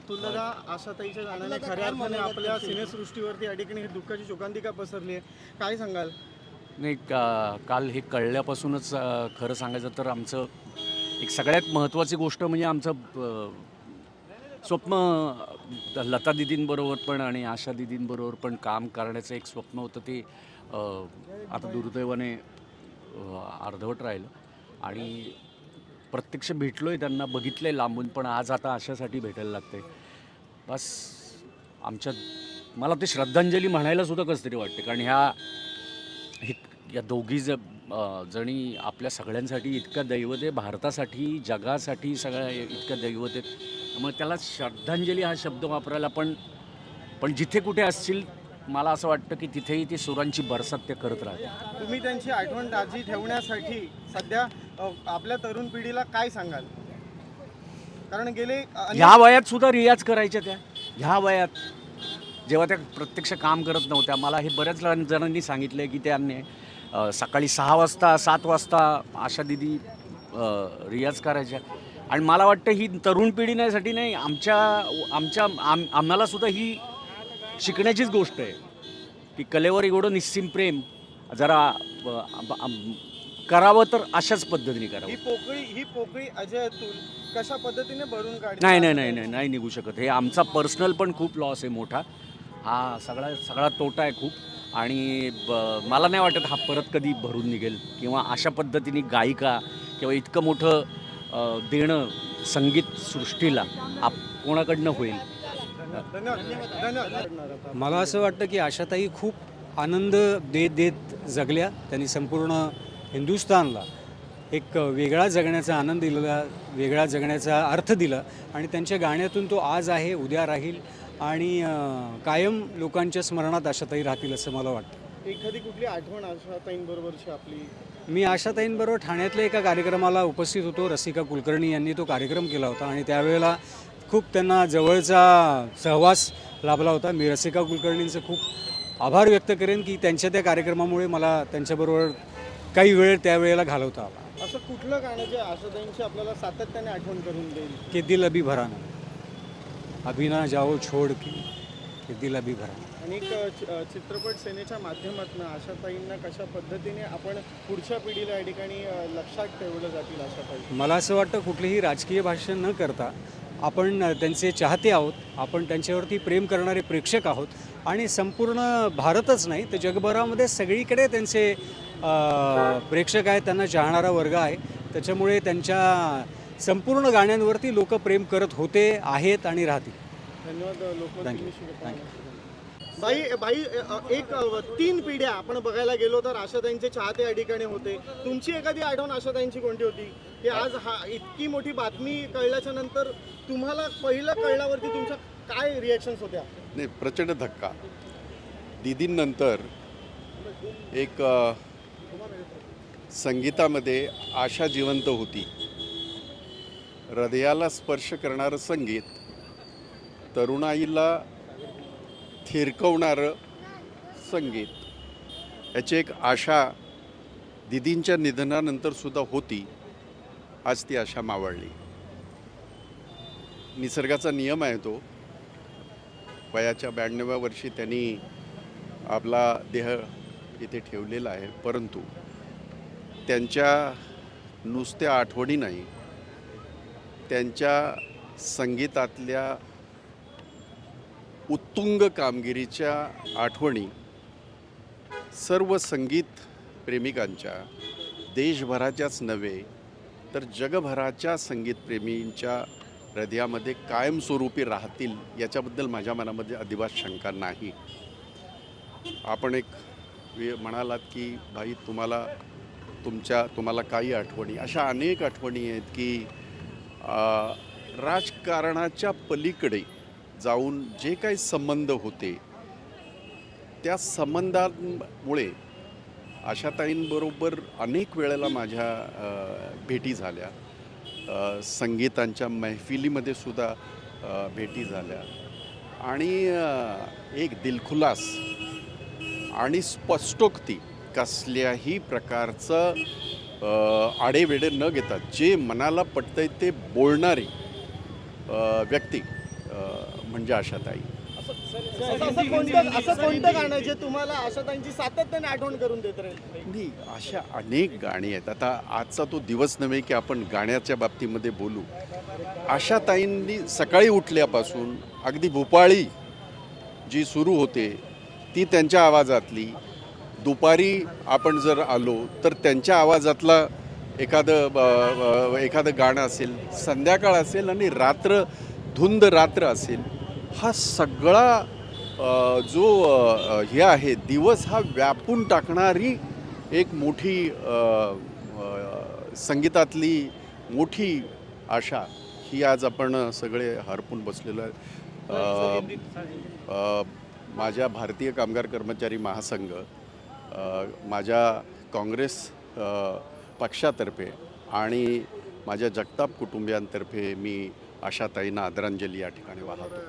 अतुलदा आशाताईच्या गाण्याने खऱ्या अर्थाने आपल्या सिनेसृष्टीवरती या ठिकाणी दुःखाची शोकांतिका पसरली आहे, काय सांगाल? नाही काल हे कळल्यापासूनच खरं सांगायचं तर आमचं एक सगळ्यात महत्त्वाची गोष्ट म्हणजे आमचं स्वप्न लता दीदींबरोबर पण आणि आशा दीदींबरोबर पण काम करण्याचं एक स्वप्न होतं ते आता दुर्दैवाने अर्धवट राहिलं. आणि प्रत्यक्ष भेटलो आहे, त्यांना बघितलं आहे लांबून, पण आज आता आशासाठी भेटायला लागते. बस आमच्या मला ते श्रद्धांजली म्हणायला सुद्धा कसं तरी वाटते, कारण हे या जणी आपल्या सगळ्यांसाठी इतकं दैवत आहे, भारतासाठी जगासाठी सगळ्या इतकं दैवत आहेत. त्यामुळे त्याला श्रद्धांजली हा शब्द वापरायला पण पण जिथे कुठे असतील मला असं वाटतं की तिथेही ती सुरांची बरसात ते करत राहते. तुम्ही त्यांची आठवण ताजी ठेवण्यासाठी सध्या आपल्या तरुण पिढीला काय सांगाल? कारण गेले ह्या वयात सुद्धा रियाज करायच्या त्या. ह्या वयात जेव्हा त्या प्रत्यक्ष काम करत नव्हत्या, मला हे बऱ्याच जणांनी सांगितलं आहे की त्यांनी सकाळी 6 वाजता 7 वाजता आशा दिदी रियाज करायच्या. आणि मला वाटतं ही तरुण पिढीसाठी नाही, आम्हाला सुद्धा ही शिकण्याचीच गोष्ट आहे की कलेवर एवढं निस्सीम प्रेम जरा करावं तर अशाच पद्धतीने करावं. ही पोकळी अजय अतुल कशा पद्धतीने भरून काढली? नाही निघू शकत. हे आमचा पर्सनल पण खूप लॉस आहे मोठा. हा सगळा तोटा आहे खूप. आणि मला नाही वाटत हा परत कधी भरून निघेल किंवा अशा पद्धतीने गायिका किंवा इतकं मोठं देणं संगीत सृष्टीला कोणाकडनं होईल. धन्यवाद. मला असं वाटतं की आशाताई खूप आनंद देत जगल्या. त्यांनी संपूर्ण हिंदुस्थानला एक वेगळा जगण्याचा आनंद दिला, वेगळा जगण्याचा अर्थ दिला. आणि त्यांच्या गाण्यातून तो आज आहे, उद्या राहील आणि कायम लोकांच्या स्मरणात आशाताई राहतील असं मला वाटतं. एखादी कुठली आठवण आशाताईंबरोबरची आपली? मी आशाताईंबरोबर ठाण्यातल्या एका कार्यक्रमाला उपस्थित होतो. रसिका कुलकर्णी यांनी तो कार्यक्रम केला होता आणि त्यावेळेला खूप त्यांना जवळचा सहवास लाभला होता. मी रसिका कुलकर्णींचं खूप आभार व्यक्त करेन की त्यांच्या त्या कार्यक्रमामुळे मला त्यांच्याबरोबर काही वेळ त्यावेळेला घालवता आला. असं कुठलं गाणं जे आशाताईंची आपल्याला सातत्याने आठवण करून देईल? के दिल अभी भरा ना, अभी ना जाओ छोड के दिल अभी भरा. आणि चित्रपट सेनेच्या माध्यमातून आशाताईंना कशा पद्धतीने आपण पुढच्या पिढीला या ठिकाणी लक्षात ठेवलं जातील आशाताई? मला असं वाटतं कुठलीही राजकीय भाषण न करता आपण त्यांचे चाहते आहोत, आपण त्यांच्यावरती प्रेम करणारे प्रेक्षक आहोत. आणि संपूर्ण भारतच नाही तर जगभरामध्ये सगळीकडे त्यांचे प्रेक्षक आहेत, त्यांना चाहणारा वर्ग आहे. त्याच्यामुळे त्यांच्या संपूर्ण गाण्यांवरती लोक प्रेम करत होते, आहेत आणि राहतील. धन्यवाद. थँक्यू. बाई एक 3 पिढ्या आपण बघायला गेलो तर आशाताईंचे चाहते या ठिकाणी होते. तुमची एखादी आठवण आशाताईंची कोणती होती की आज इतकी मोठी बातमी कळल्याच्या नंतर तुम्हाला पहिलं कळल्यावरती तुमच्या काय रिॲक्शन्स होत्या? नाही, प्रचंड धक्का. दीदींनंतर एक संगीतामध्ये आशा जिवंत होती. हृदयाला स्पर्श करणारं संगीत, तरुणाईला थिरकवणारं संगीत, याची एक आशा दीदींच्या निधनानंतर सुद्धा होती. आज ती आशा मावळली. निसर्गाचा नियम आहे तो. वयाच्या 92व्या वर्षी त्यांनी आपला देह इथे ठेवलेला आहे. परंतु त्यांच्या नुसत्या आठवणी नाही, त्यांच्या संगीतातल्या उत्तुंग कामगिरीच्या आठवणी सर्व संगीत प्रेमिकांच्या, देशभराच्याच नव्हे तर जगभराच्या संगीतप्रेमींच्या हृदयामध्ये कायमस्वरूपी राहतील याच्याबद्दल माझ्या मनामध्ये अजिबात शंका नाही. आपण एक म्हणालात की भाई तुम्हाला काही आठवणी, अशा अनेक आठवणी आहेत की राजकारणाच्या पलीकडे जाऊन जे काही संबंध होते त्या संबंधांमुळे आशाताईंबरोबर अनेक वेळेला माझ्या भेटी झाल्या. संगीतांच्या मैफिलीमध्ये सुद्धा भेटी झाल्या. आणि एक दिलखुलास आणि स्पष्टोक्ती, कसल्याही प्रकारचं आडेवेडे न घेता जे मनाला पटतंय ते बोलणारी व्यक्ती म्हणजे आशाताई. असं कोणतं गाणं जे तुम्हाला आशाताईंची सातत्याने आठवण करून देत राहील? नाही, अशा अनेक गाणी आहेत. आता आजचा तो दिवस नव्हे की आपण गाण्याच्या बाबतीमध्ये बोलू. आशाताईंनी सकाळी उठल्यापासून अगदी भोपाळी जी सुरू होते ती त्यांच्या आवाजातली. दुपारी आपण जर आलो तर त्यांच्या आवाजातला एखादं गाणं असेल, संध्याकाळ असेल आणि धुंद रात्र असेल. हा सगळा जो हे आहे दिवस हा व्यापून टाकणारी एक मोठी संगीतातली मोठी आशा ही आज आपण सगळे हरपून बसलेलो आहे. माझ्या भारतीय कामगार कर्मचारी महासंघ, माझ्या काँग्रेस पक्षातर्फे आणि माझ्या जगताप कुटुंबियांतर्फे मी आशाताईंना आदरांजली या ठिकाणी वाहतो.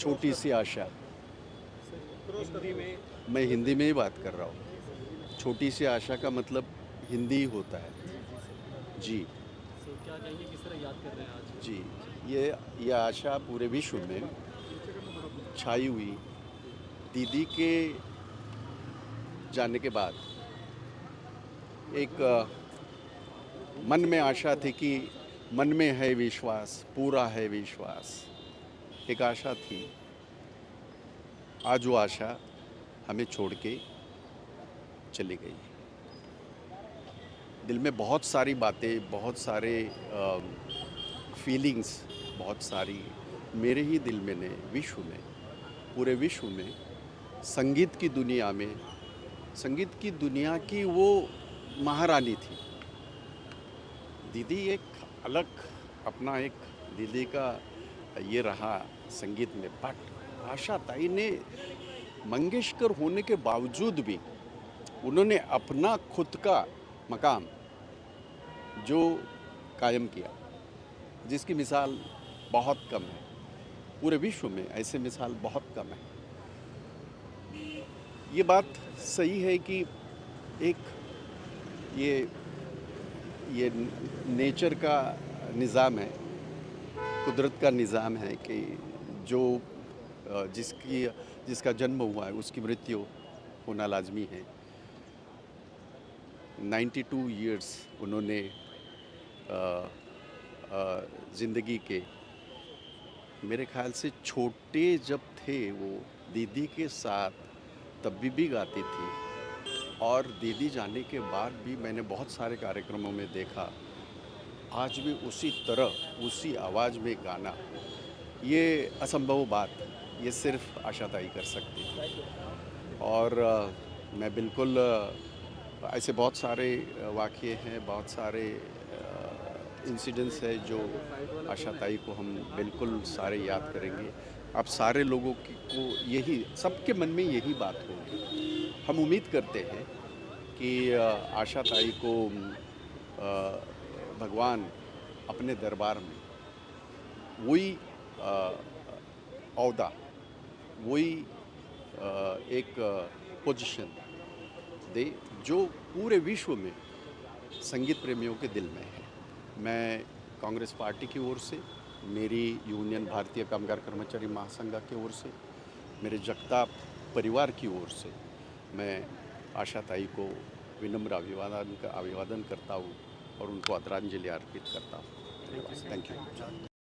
छोटी सी आशा, मैं हिंदी में ही बात कर रहा हूँ. छोटी सी आशा का मतलब हिंदी ही होता है. जी जी, ये आशा पूरे विश्व में छाई हुई. दीदी के जाने के बाद एक मन में आशा थी कि मन में है विश्वास, पूरा है विश्वास. एक आशा थी. आज वो आशा हमें छोड़ के चली गई. दिल में बहुत सारी बातें, बहुत सारे फीलिंग्स, बहुत सारी मेरे ही दिल में ने विश्व में, पूरे विश्व में संगीत की दुनिया की वो महारानी थी. दीदी एक अलग अपना एक दीदी का ये रहा संगीत में. बट आशाताई ने मंगेशकर होने के बावजूद भी उन्होंने अपना खुद का मकाम जो कायम किया, जिसकी मिसाल बहुत कम है. पूरे विश्व में ऐसे मिसाल बहुत कम है. ये बात सही है कि एक ये नेचर का निज़ाम है, कुदरत का निज़ाम है कि जो जिसका जन्म हुआ है उसकी मृत्यु होना लाजमी है. 92 ईयर्स उन्होंने ज़िंदगी के, मेरे ख्याल से छोटे जब थे वो दीदी के साथ तब भी गाती थी. और दीदी जाने के बाद भी मैंने बहुत सारे कार्यक्रमों में देखा, आज भी उसी तरह उसी आवाज़ में गाना, ये असंभव बात ये सिर्फ आशाताई कर सकती थी. और मैं बिल्कुल ऐसे बहुत सारे वाक़ये हैं, बहुत सारे इंसिडेंट्स है जो आशाताई को हम बिल्कुल सारे याद करेंगे. अब सारे लोगों को यही, सबके मन में यही बात होगी. हम उम्मीद करते हैं कि आशाताई को भगवान अपने दरबार में वही औहदा, वही एक पोजीशन दे जो पूरे विश्व में संगीत प्रेमियों के दिल में है. मैं कांग्रेस पार्टी की ओर से, मेरी यूनियन भारतीय कामगार कर्मचारी महासंघ की ओर से, मेरे जगताप परिवार की ओर से मैं आशाताई को विनम्र अभिवादन करता हूँ और उनको आदरांजलि अर्पित करता हूँ. Thank you.